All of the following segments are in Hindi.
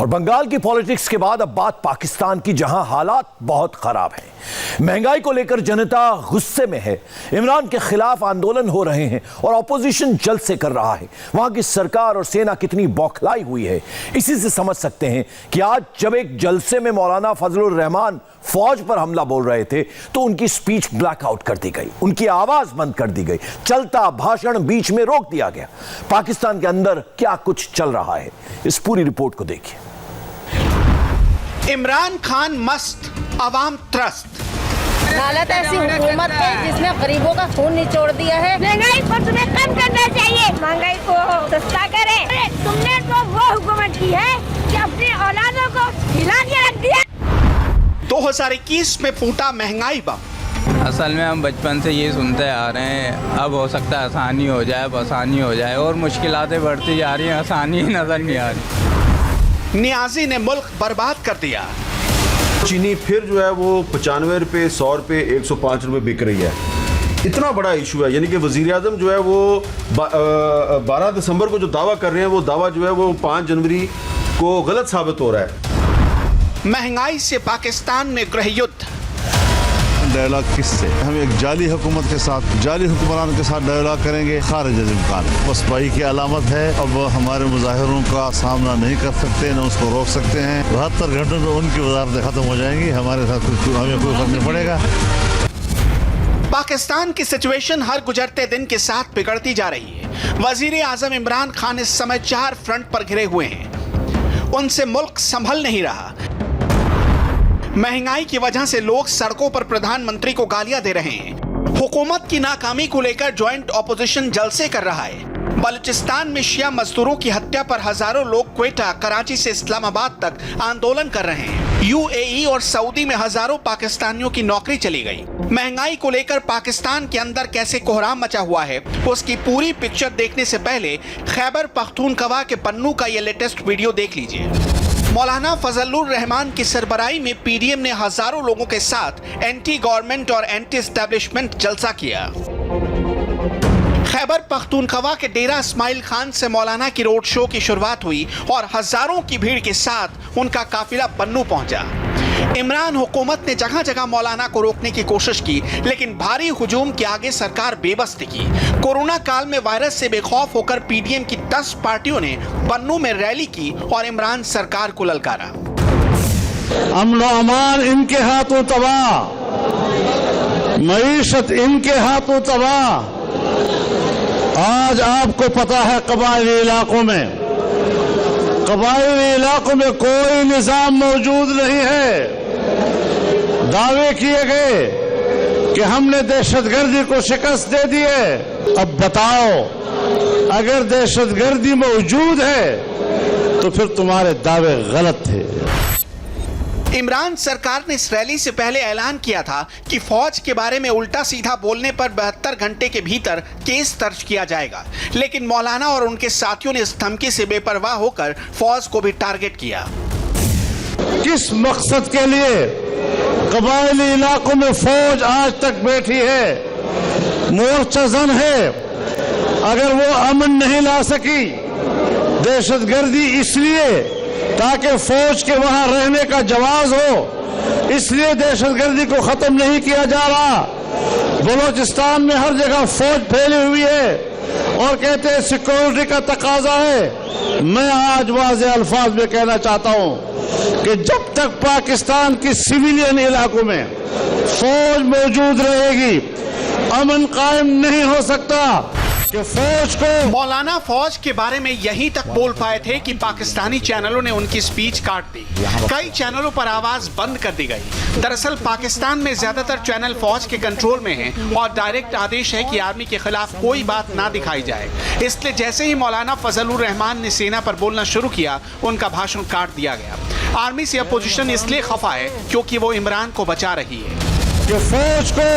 और बंगाल की पॉलिटिक्स के बाद अब बात पाकिस्तान की, जहां हालात बहुत खराब हैं। महंगाई को लेकर जनता गुस्से में है, इमरान के खिलाफ आंदोलन हो रहे हैं और ऑपोजिशन जल्द से कर रहा है। वहां की सरकार और सेना कितनी बौखलाई हुई है, इसी से समझ सकते हैं कि आज जब एक जलसे में मौलाना फजलुर रहमान फौज पर हमला बोल रहे थे तो उनकी स्पीच ब्लैकआउट कर दी गई, उनकी आवाज बंद कर दी गई, चलता भाषण बीच में रोक दिया गया। पाकिस्तान के अंदर क्या कुछ चल रहा है, इस पूरी रिपोर्ट को देखिए। इमरान खान मस्त, अवाम त्रस्त। हालत ऐसी हुकूमत है जिसने गरीबों का खून निचोड़ दिया है। महंगाई को तुम्हें कम करना चाहिए, महंगाई को सस्ता करे। तुमने तो वो हुकूमत की है कि अपनी औलादों को हिला के रख दिया। 2021 में फूटा महंगाई बम। असल में हम बचपन से ये सुनते आ रहे हैं, अब हो सकता है आसानी हो जाए, अब आसानी हो जाए, और मुश्किलातें बढ़ती जा रही हैं, आसानी नजर नहीं आ रही। नियाजी ने मुल्क बर्बाद कर दिया। चीनी फिर जो है वो 95 रुपये, 100 रुपये, 105 रुपये बिक रही है। इतना बड़ा इशू है, यानी कि वजीर आजम जो है वो 12 दिसंबर को जो दावा कर रहे हैं, वो दावा जो है वो 5 जनवरी को गलत साबित हो रहा है। महंगाई से पाकिस्तान में गृह युद्ध। डायलॉग किससे? हम एक जाली हुकूमत के साथ, जाली हुक्मरान के साथ डायलॉग करेंगे, खारिज इम्कान बस पाई की अलामत है। अब हमारे मुजाहिरों का सामना नहीं कर सकते, न उसको रोक सकते हैं। 72 घंटों में उनकी वजारतें खत्म हो जाएंगी, हमारे साथ हमें कोई फर्क नहीं पड़ेगा। पाकिस्तान की सिचुएशन हर गुजरते दिन के साथ बिगड़ती जा रही है। वजीर आजम इमरान खान इस समय 4 फ्रंट पर घिरे हुए हैं, उनसे मुल्क संभल नहीं रहा। महंगाई की वजह से लोग सड़कों पर प्रधानमंत्री को गालियां दे रहे हैं। हुकूमत की नाकामी को लेकर जॉइंट ऑपोजिशन जलसे कर रहा है। बलूचिस्तान में शिया मजदूरों की हत्या पर हजारों लोग क्वेटा, कराची से इस्लामाबाद तक आंदोलन कर रहे हैं। यूएई और सऊदी में हजारों पाकिस्तानियों की नौकरी चली गई। महंगाई को लेकर पाकिस्तान के अंदर कैसे कोहराम मचा हुआ है, उसकी पूरी पिक्चर देखने से पहले खैबर पख्तूनख्वा के पन्नू का ये लेटेस्ट वीडियो देख लीजिए। मौलाना फजलुर रहमान की सरबराही में पीडीएम ने हजारों लोगों के साथ एंटी गवर्नमेंट और एंटी एस्टेब्लिशमेंट जलसा किया। खैबर पख्तूनख्वा के डेरा इस्माइल खान से मौलाना की रोड शो की शुरुआत हुई और हजारों की भीड़ के साथ उनका काफिला पन्नू पहुंचा। इमरान हुकूमत ने जगह जगह मौलाना को रोकने की कोशिश की, लेकिन भारी हुजूम के आगे सरकार बेबस दिखी। कोरोना काल में वायरस से बेखौफ होकर पीडीएम की 10 पार्टियों ने पन्नू में रैली की और इमरान सरकार को ललकारा। अमन अमान इनके हाथों तबाह, मईशत इनके हाथों तबाह। आज आपको पता है कबायली इलाकों में कोई निजाम मौजूद नहीं है। दावे किए गए कि हमने दहशतगर्दी को शिकस्त दे दी है। अब बताओ, अगर दहशतगर्दी मौजूद है तो फिर तुम्हारे दावे गलत थे। इमरान सरकार ने इस रैली से पहले ऐलान किया था कि फौज के बारे में उल्टा सीधा बोलने पर 72 घंटे के भीतर केस दर्ज किया जाएगा, लेकिन मौलाना और उनके साथियों ने इस धमकी से बेपरवाह होकर फौज को भी टारगेट किया। किस मकसद के लिए कबायली इलाकों में फौज आज तक बैठी है? मोर्चा जन है। अगर वो अमन नहीं ला सकी, दहशतगर्दी इसलिए ताकि फौज के वहां रहने का जवाब हो, इसलिए दहशतगर्दी को खत्म नहीं किया जा रहा। बलूचिस्तान में हर जगह फौज फैली हुई है और कहते हैं सिक्योरिटी का तकाजा है। मैं आज वाज़ेह अल्फाज में कहना चाहता हूं कि जब तक पाकिस्तान की सिविलियन इलाकों में फौज मौजूद रहेगी, अमन कायम नहीं हो सकता। कि फौज को मौलाना फौज के बारे में यहीं तक बोल पाए थे कि पाकिस्तानी चैनलों ने उनकी स्पीच काट दी। कई चैनलों पर आवाज बंद कर दी गई। दरअसल पाकिस्तान में ज्यादातर चैनल फौज के कंट्रोल में हैं और डायरेक्ट आदेश है कि आर्मी के खिलाफ कोई बात ना दिखाई जाए। इसलिए जैसे ही मौलाना फजलुर रहमान ने सेना पर बोलना शुरू किया, उनका भाषण काट दिया गया। आर्मी से अपोजिशन इसलिए खफा है क्योंकि वो इमरान को बचा रही है। फौज को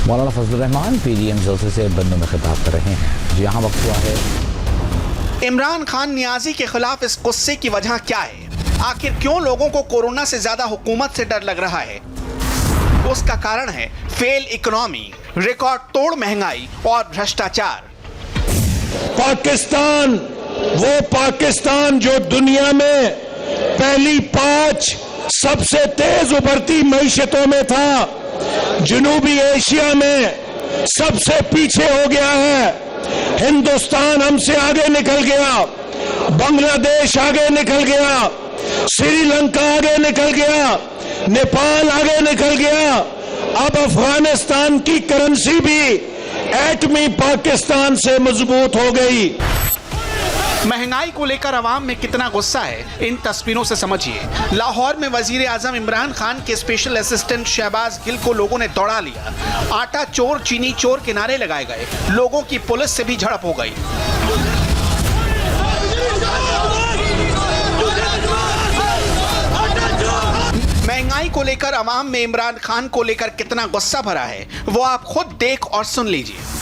मौलाना फजलुर रहमान पीडीएम जलसे से बन्नू में खिताब कर रहे हैं। यहाँ वक्त हुआ है। इमरान खान नियाजी के खिलाफ इस गुस्से की वजह क्या है? आखिर क्यों लोगों को कोरोना से ज्यादा हुकूमत से डर लग रहा है? उसका कारण है फेल इकोनॉमी, रिकॉर्ड तोड़ महंगाई और भ्रष्टाचार। पाकिस्तान वो पाकिस्तान जो दुनिया में पहली 5 सबसे तेज उभरती मईशतों में था, जनूबी एशिया में सबसे पीछे हो गया है। हिंदुस्तान हमसे आगे निकल गया, बांग्लादेश आगे निकल गया, श्रीलंका आगे निकल गया, नेपाल आगे निकल गया। अब अफगानिस्तान की करेंसी भी एटमी पाकिस्तान से मजबूत हो गई। महंगाई को लेकर अवाम में कितना गुस्सा है इन तस्वीरों से समझिए। लाहौर में वजीर आजम इमरान खान के स्पेशल असिस्टेंट शहबाज गिल को लोगों ने दौड़ा लिया। आटा चोर चीनी चोर के नारे लगाए गए, लोगों की पुलिस से भी झड़प हो गई। महंगाई को लेकर अवाम में इमरान खान को लेकर कितना गुस्सा भरा है वो आप खुद देख और सुन लीजिए।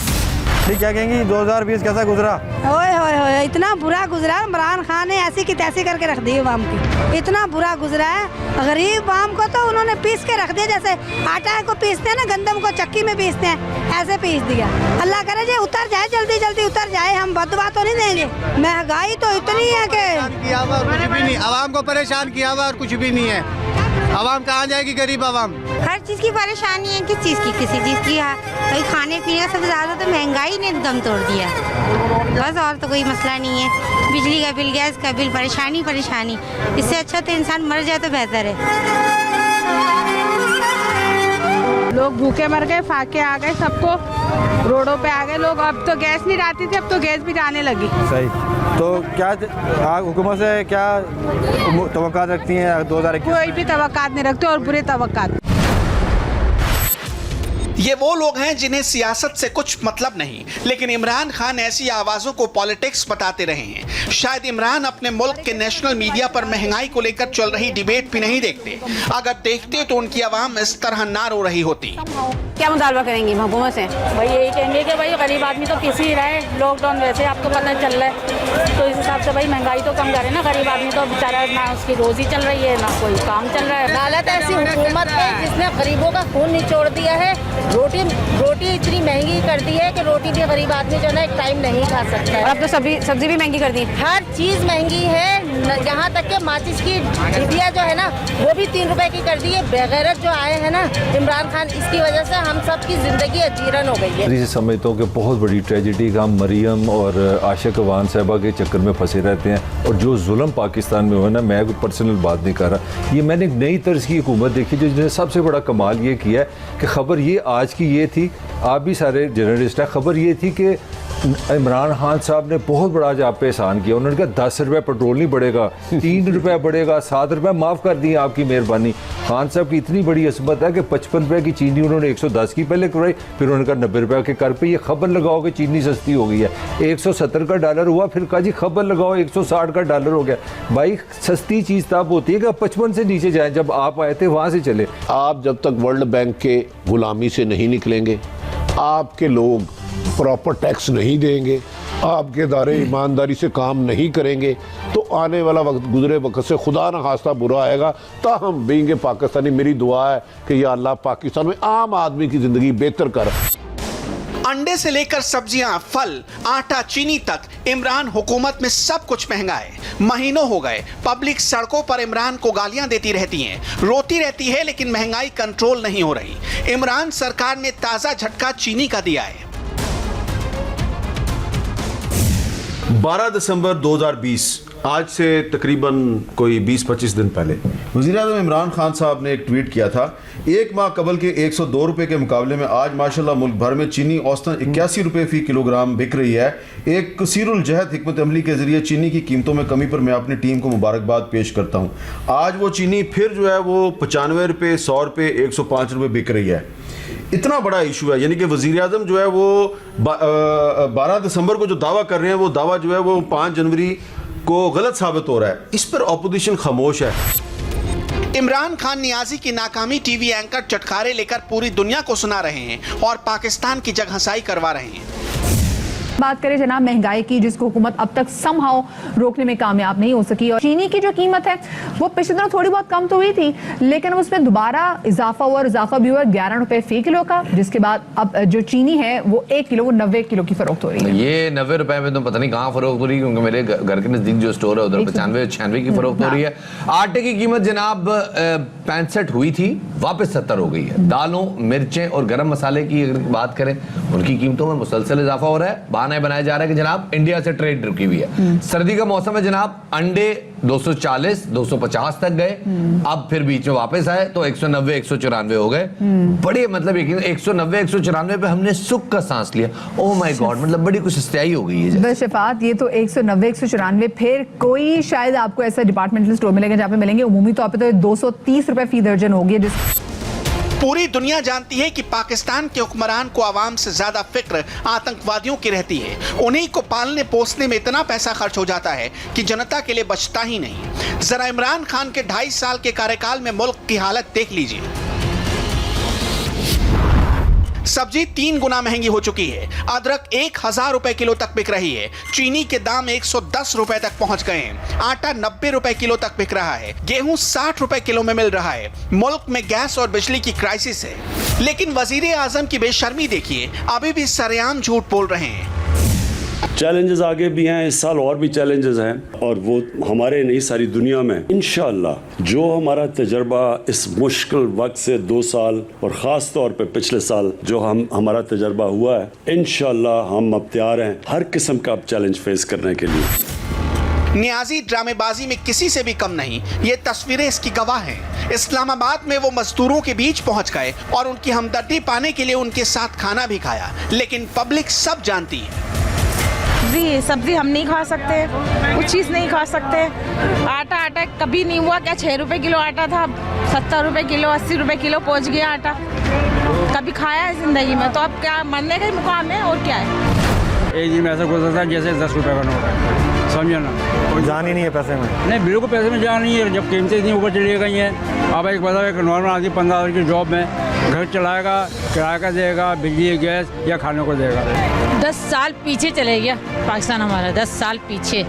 क्या कहेंगी 2020 कैसा गुजरा? ओए इतना बुरा गुजरा। इमरान खान ने ऐसी की तैसी करके रख दी आवाम की। इतना बुरा गुजरा है। गरीब आवाम को तो उन्होंने पीस के रख दिया, जैसे आटा को पीसते हैं ना, गंदम को चक्की में पीसते हैं, ऐसे पीस दिया। अल्लाह करे जी उतर जाए, जल्दी जल्दी उतर जाए। हम बददुआ तो नहीं देंगे। महंगाई तो इतनी है कि कुछ भी नहीं, आवाम को परेशान किया हुआ और कुछ भी नहीं है। आवाम कहाँ जाएगी? गरीब आवाम। हर चीज़ की परेशानी है। किस चीज़ की? किसी चीज़ की है भाई। खाने पीने का सबसे ज़्यादा तो महंगाई ने दम तोड़ दिया है बस, और तो कोई मसला नहीं है। बिजली का बिल, गैस का बिल, परेशानी। इससे अच्छा तो इंसान मर जाए तो बेहतर है। लोग भूखे मर गए, फाके आ गए, सबको रोडों पे आ गए लोग। अब तो गैस नहीं आती थी, अब तो गैस भी जाने लगी। सही। तो क्या हुकूमत से क्या तवक्कात रखती हैं 2021? कोई भी तवक्कात नहीं रखते और बुरे तवक्कात। ये वो लोग हैं जिन्हें सियासत से कुछ मतलब नहीं, लेकिन इमरान खान ऐसी आवाजों को पॉलिटिक्स बताते रहे हैं। शायद इमरान अपने मुल्क के नेशनल मीडिया पर महंगाई को लेकर चल रही डिबेट भी नहीं देखते। अगर देखते तो उनकी आवाम इस तरह ना रो रही होती। क्या मुतालबा करेंगी हुकूमत से? भाई यही कहेंगे कि भाई गरीब आदमी तो पिस ही रहा है। लॉकडाउन वैसे आपको पता चल रहा है, तो इस हिसाब से भाई महंगाई तो कम करे ना। गरीब आदमी तो बेचारा ना उसकी रोजी चल रही है, ना कोई काम चल रहा है। हालत ऐसी हुकूमत है जिसने गरीबों का खून निचोड़ दिया है। रोटी इतनी महंगी कर दी है कि रोटी भी गरीब आदमी जो है एक टाइम नहीं खा सकता है। अब तो सब्जी भी महंगी कर दी। हर चीज़ महंगी है, यहाँ तक के माचिस की डिबिया जो है ना वो भी 3 रुपए की कर दी है। बेगैरत जो आए हैं ना इमरान खान, इसकी वजह से हम सब की जिंदगी अजीरन हो गई है। इसे समझता हूँ कि बहुत बड़ी ट्रेजिडी का हम मरियम और आशिक अवान साहबा के चक्कर में फंसे रहते हैं। और जो जुल्म पाकिस्तान में हुआ ना, मैं कोई पर्सनल बात नहीं कर रहा, ये मैंने एक नई तर्ज की हुकूमत देखी जिसने सबसे बड़ा कमाल ये किया है कि खबर ये आज की ये थी, आप भी सारे जर्नलिस्ट हैं, खबर ये थी कि इमरान खान साहब ने बहुत बड़ा आज आप पे एहसान किया। उन्होंने कहा 10 रुपये पेट्रोल नहीं बढ़ेगा, 3 रुपये बढ़ेगा, 7 रुपये माफ़ कर दिए, आपकी मेहरबानी। खान साहब की इतनी बड़ी असमत है कि 55 रुपये की चीनी उन्होंने 110 की पहले करवाई, फिर उन्होंने कहा 90 रुपये के कर पे ये खबर लगाओ कि चीनी सस्ती हो गई है। 170 का डॉलर हुआ, फिर कहा जी खबर लगाओ 160 का डॉलर हो गया। भाई सस्ती चीज़ तब होती है कि 55 से नीचे जाए, जब आप आए थे वहाँ से चले। आप जब तक वर्ल्ड बैंक के गुलामी से नहीं निकलेंगे, आपके लोग प्रॉपर टैक्स नहीं देंगे, आपके इदारे ईमानदारी से काम नहीं करेंगे, तो आने वाला वक्त गुजरे वक्त से खुदा न खास्ता बुरा आएगा। ताहम बीइंग पाकिस्तानी मेरी दुआ है कि या अल्लाह पाकिस्तान में आम आदमी की ज़िंदगी बेहतर कर। अंडे से लेकर सब्जियां, फल, आटा, चीनी तक इमरान हुकूमत में सब कुछ महंगा है। महीनों हो गए पब्लिक सड़कों पर इमरान को गालियां देती रहती हैं, रोती रहती है, लेकिन महंगाई कंट्रोल नहीं हो रही। इमरान सरकार ने ताजा झटका चीनी का दिया है। 12 दिसंबर 2020, आज से तकरीबन कोई 20-25 दिन पहले वज़ीर-ए-आज़म इमरान खान साहब ने एक ट्वीट किया था। एक माह कबल के 102 रुपये के मुकाबले में आज माशाल्लाह मुल्क भर में चीनी औसतन 81 रुपये फ़ी किलोग्राम बिक रही है। एक कसीरुल जहद हिकमत अमली के ज़रिए चीनी की कीमतों में कमी पर मैं अपनी टीम को मुबारकबाद पेश करता हूँ। आज वो चीनी फिर जो है वो 95 रुपये, 100 रुपये, 105 रुपये बिक रही है। इतना बड़ा इशू है, यानी कि वज़ीर-ए-आज़म जो है वो 12 दिसंबर को जो दावा कर रहे हैं, वो दावा जो है वो 5 जनवरी को गलत साबित हो रहा है। इस पर अपोजिशन खामोश है। इमरान खान नियाजी की नाकामी टीवी एंकर चटखारे लेकर पूरी दुनिया को सुना रहे हैं और पाकिस्तान की जगहंसाई करवा रहे हैं। बात करें जनाब महंगाई की, जिसको हुकूमत अब तक समहाउ रोकने में कामयाब नहीं हो सकी, और चीनी की जो कीमत है वो पिछले दिनों थोड़ी बहुत कम तो हुई थी, लेकिन अब उसमें दोबारा इजाफा हुआ, इजाफा भी हुआ 11 रुपए फी किलो का, जिसके बाद अब जो चीनी है वो 1 किलो 90 किलो की फरोख्त हो रही है। ये 90 रुपए में तो पता नहीं कहाँ फरोख्त हो रही है, क्योंकि मेरे घर के नजदीक जो स्टोर है उधर 95-96 की फरोख्त हो रही है। आटे की कीमत जनाब 65 हुई थी, वापस 70 हो गई है। दालों, मिर्चें और गरम मसाले की अगर बात करें, उनकी कीमतों में मुसलसल इजाफा हो रहा है। बहाना बनाया जा रहा है कि जनाब इंडिया से ट्रेड रुकी हुई है। सर्दी का मौसम है जनाब, अंडे 240-250 तक गए, अब फिर बीच में वापस आए तो 190-194 हो गए। बड़े मतलब 190-194 पे हमने सुख का सांस लिया। ओह माय गॉड, मतलब बड़ी कुछ सस्ताई हो गई है। बस शफात, ये तो 190-194, फिर कोई शायद आपको ऐसा डिपार्टमेंटल स्टोर मिलेगा जहाँ पे मिलेंगे उमूमी तौर पे तो 230 रुपए फी दर्जन होगी। पूरी दुनिया जानती है कि पाकिस्तान के हुक्मरान को आवाम से ज्यादा फिक्र आतंकवादियों की रहती है। उन्हीं को पालने पोसने में इतना पैसा खर्च हो जाता है कि जनता के लिए बचता ही नहीं। जरा इमरान खान के 2.5 साल के कार्यकाल में मुल्क की हालत देख लीजिए। सब्जी 3 गुना महंगी हो चुकी है। अदरक 1000 रुपए किलो तक बिक रही है। चीनी के दाम 110 रुपए तक पहुंच गए हैं। आटा 90 रुपए किलो तक बिक रहा है। गेहूं 60 रुपए किलो में मिल रहा है। मुल्क में गैस और बिजली की क्राइसिस है, लेकिन वजीर आजम की बेशर्मी देखिए, अभी भी सरेआम झूठ बोल रहे हैं। चैलेंजेस आगे भी हैं, इस साल और भी चैलेंजेस हैं, और वो हमारे नहीं सारी दुनिया में। इंशाअल्लाह जो हमारा तजर्बा इस मुश्किल वक्त से 2 साल और ख़ास तौर पे पिछले साल जो हमारा तजर्बा हुआ है, इंशाअल्लाह हम अब तैयार हैं हर किस्म का चैलेंज फेस करने के लिए। नियाजी ड्रामेबाजी में किसी से भी कम नहीं, ये तस्वीरें इसकी गवाह हैं। इस्लामाबाद में वो मजदूरों के बीच पहुंच गए और उनकी हमदर्दी पाने के लिए उनके साथ खाना भी खाया, लेकिन पब्लिक सब जानती है। जी सब्जी हम नहीं खा सकते, कुछ चीज़ नहीं खा सकते। आटा कभी नहीं हुआ क्या 6 रुपए किलो आटा था, 70 रुपए किलो, 80 रुपए किलो पहुंच गया आटा। कभी खाया है जिंदगी में, तो अब क्या मरने का ही मुकाम है और क्या है। एक दिन में ऐसा गुजरता है जैसे 10 रुपए का नोट है, समझो ना, कोई जान ही नहीं है पैसे में। नहीं, बिल्कुल पैसे में जान नहीं है, जब कीमतें इतनी ऊपर चली गई हैं। अब एक बताओ, एक नॉर्मल आदमी 15,000 की जॉब में घर चलाएगा, किराया का देगा, बिजली गैस या खाने को देगा। 10 साल पीछे चले गया पाकिस्तान हमारा, 10 साल पीछे।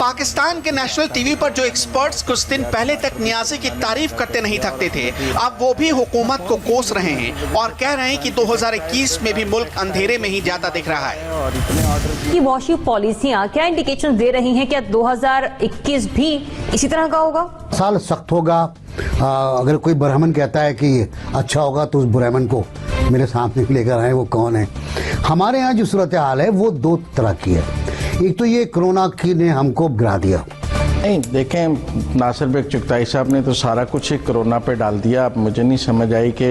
पाकिस्तान के नेशनल टीवी पर जो एक्सपर्ट्स कुछ दिन पहले तक नियाज़ी की तारीफ करते नहीं थकते थे, अब वो भी हुकूमत को कोस रहे हैं और कह रहे हैं कि 2021 में भी मुल्क अंधेरे में ही जाता दिख रहा है। ये वॉशिंग पॉलिसियां क्या इंडिकेशन दे रही हैं, क्या 2021 भी इसी तरह का होगा? साल सख्त होगा। अगर कोई ब्राह्मण कहता है कि अच्छा होगा तो उस ब्राह्मण को मेरे सामने लेकर आए, वो कौन है। हमारे यहाँ जो सूरत हाल है वो 2 तरह की है। एक तो ये कोरोना की ने हमको गिरा दिया। नहीं देखें, नासिर बेग चुगताई साहब ने तो सारा कुछ ही कोरोना पे डाल दिया। अब मुझे नहीं समझ आई कि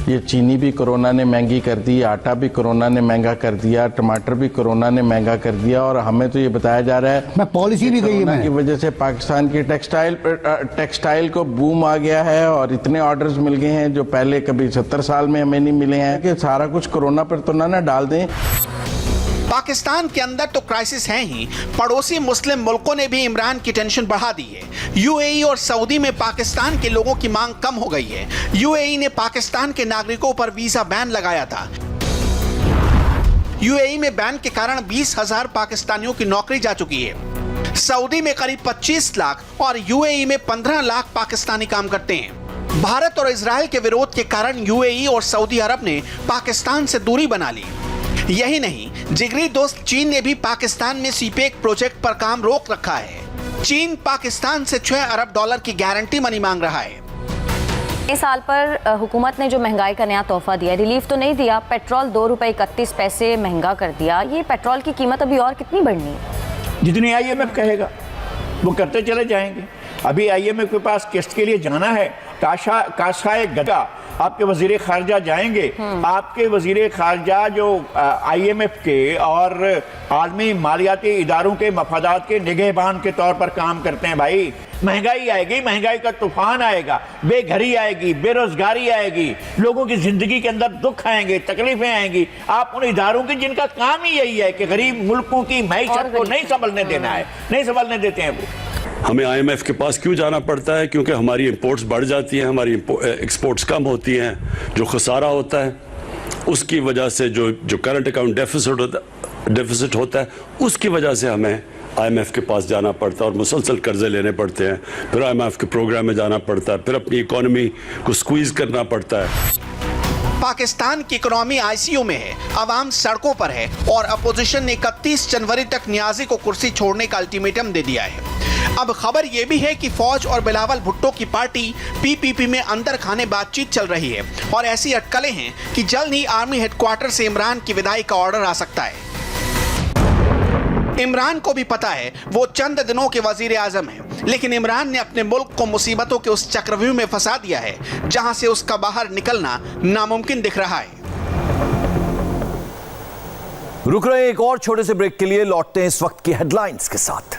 ये चीनी भी कोरोना ने महंगी कर दी, आटा भी कोरोना ने महंगा कर दिया, टमाटर भी कोरोना ने महंगा कर दिया, और हमें तो ये बताया जा रहा है मैं पॉलिसी भी गई है की वजह से पाकिस्तान की टेक्सटाइल को बूम आ गया है और इतने ऑर्डर्स मिल गए हैं जो पहले कभी 70 साल में हमें नहीं मिले हैं, कि सारा कुछ कोरोना पर तो ना डाल दें। पाकिस्तान के अंदर तो क्राइसिस है ही, पड़ोसी मुस्लिम मुल्कों ने भी इमरान की टेंशन बढ़ा दी है। यूएई और सऊदी में पाकिस्तान के लोगों की मांग कम हो गई है। यूएई ने पाकिस्तान के नागरिकों पर वीजा बैन लगाया था। यूएई में बैन के कारण 20,000 पाकिस्तानियों की नौकरी जा चुकी है। सऊदी में करीब 25 लाख और यूएई में 15 लाख पाकिस्तानी काम करते हैं। भारत और इजराइल के विरोध के कारण यूएई और सऊदी अरब ने पाकिस्तान से दूरी बना ली। यही नहीं, जिगरी दोस्त चीन ने भी पाकिस्तान में सीपेक प्रोजेक्ट पर काम रोक रखा है। चीन पाकिस्तान से 6 अरब डॉलर की गारंटी मनी मांग रहा है। इस साल पर हुकूमत ने जो महंगाई का नया तोहफा दिया, रिलीफ तो नहीं दिया, पेट्रोल 2 रुपए 31 पैसे महंगा कर दिया। ये पेट्रोल की कीमत अभी और कितनी बढ़नी है? जितनी IMF कहेगा वो करते चले जाएंगे। अभी IMF के पास किस्त के लिए जाना है, काशाए गदा आपके वजीर खारजा जाएंगे। आपके वजीर खारजा जो IMF के और आलमी मालियाती इदारों के मफादात के निगहबान के तौर पर काम करते हैं। भाई महंगाई आएगी, महंगाई का तूफान आएगा, बेघरी आएगी, बेरोजगारी आएगी, लोगों की जिंदगी के अंदर दुख आएंगे, तकलीफें आएंगी। आप उन इदारों की जिनका काम ही यही है कि गरीब मुल्कों की मैशत को नहीं संभलने देना है, नहीं संभलने देते हैं वो। हमें IMF के पास क्यों जाना पड़ता है? क्योंकि हमारी इंपोर्ट्स बढ़ जाती हैं, हमारी एक्सपोर्ट्स कम होती हैं, जो खसारा होता है। उसकी वजह से जो करंट अकाउंट डेफिसिट होता है, उसकी वजह से हमें IMF के पास जाना पड़ता है और मुसलसल कर्जे लेने पड़ते हैं, फिर IMF के प्रोग्राम में जाना पड़ता है, फिर अपनी इकोनॉमी को स्क्वीज करना पड़ता है। पाकिस्तान की इकोनॉमी ICU में है, अवाम सड़कों पर है और अपोजिशन ने 31 जनवरी तक नियाजी को कुर्सी छोड़ने का अल्टीमेटम दे दिया है। अब खबर यह भी है कि फौज और बिलावल भुट्टो की पार्टी PPP में अंदर खाने बातचीत चल रही है और ऐसी अटकलें हैं कि जल्द ही आर्मी हेडक्वार्टर से इमरान की विदाई का ऑर्डर आ सकता है। इमरान को भी पता है वो चंद दिनों के वजीर आजम है, लेकिन इमरान ने अपने मुल्क को मुसीबतों के उस चक्रव्यूह में फंसा दिया है जहां से उसका बाहर निकलना नामुमकिन दिख रहा है। रुक रहे हैं एक और छोटे से ब्रेक के लिए, लौटते हैं इस वक्त की हेडलाइंस के साथ।